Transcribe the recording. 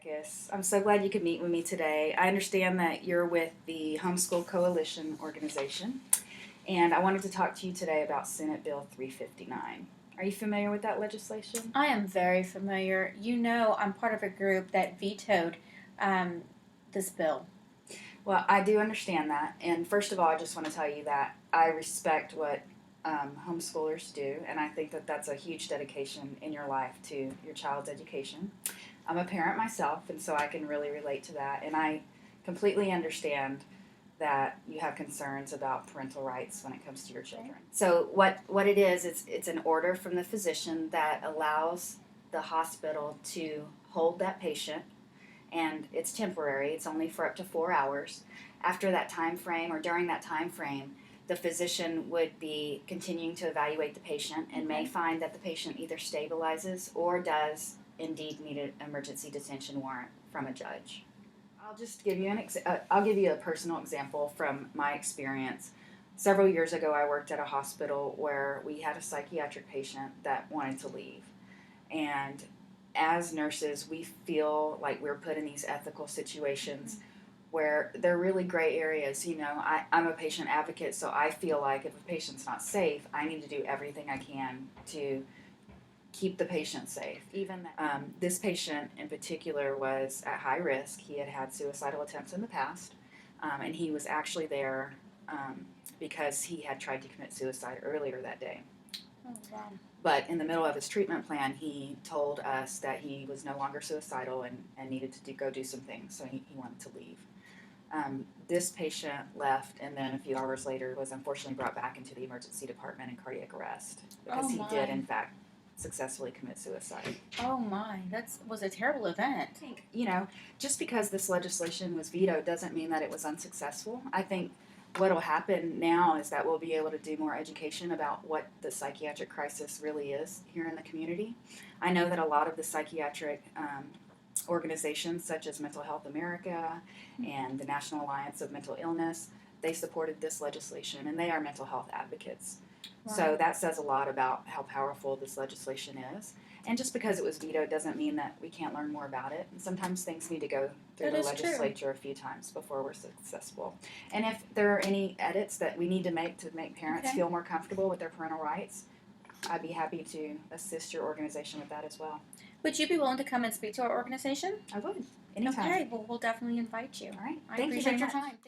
Eckes. I'm so glad you could meet with me today. I understand that you're with the Homeschool Coalition organization, and I wanted to talk to you today about Senate Bill 359. Are you familiar with that legislation? I am very familiar. You know, I'm part of a group that vetoed um, this bill. Well, I do understand that, and first of all, I just want to tell you that I respect what homeschoolers do, and I think that that's a huge dedication in your life to your child's education. I'm a parent myself, and so I can really relate to that, and I completely understand that you have concerns about parental rights when it comes to your children. So what it is, it's an order from the physician that allows the hospital to hold that patient, and it's temporary. It's only for up to 4 hours. After that time frame or during that time frame, the physician would be continuing to evaluate the patient and may find that the patient either stabilizes or does indeed need an emergency detention warrant from a judge. I'll just give you I'll give you a personal example from my experience. Several years ago, I worked at a hospital where we had a psychiatric patient that wanted to leave, and as nurses, we feel like we're put in these ethical situations where they're really gray areas. You know, I'm a patient advocate, so I feel like if a patient's not safe, I need to do everything I can to keep the patient safe. Even this patient in particular was at high risk. He had had suicidal attempts in the past, and he was actually there because he had tried to commit suicide earlier that day. Oh, wow. But in the middle of his treatment plan, he told us that he was no longer suicidal and needed to go do some things, so he wanted to leave. This patient left, and then a few hours later was unfortunately brought back into the emergency department in cardiac arrest because he did, in fact, successfully commit suicide. Oh my, that was a terrible event. I think, you know, just because this legislation was vetoed doesn't mean that it was unsuccessful. I think what will happen now is that we'll be able to do more education about what the psychiatric crisis really is here in the community. I know that a lot of the psychiatric organizations such as Mental Health America and the National Alliance of Mental Illness, they supported this legislation, and they are mental health advocates. Right. So that says a lot about how powerful this legislation is. And just because it was vetoed doesn't mean that we can't learn more about it. And sometimes things need to go through That the is true. legislature a few times before we're successful. And if there are any edits that we need to make parents Okay. feel more comfortable with their parental rights, I'd be happy to assist your organization with that as well. Would you be willing to come and speak to our organization? I would, anytime. Okay, well, we'll definitely invite you. All right. I Thank you appreciate very your much. time. Thank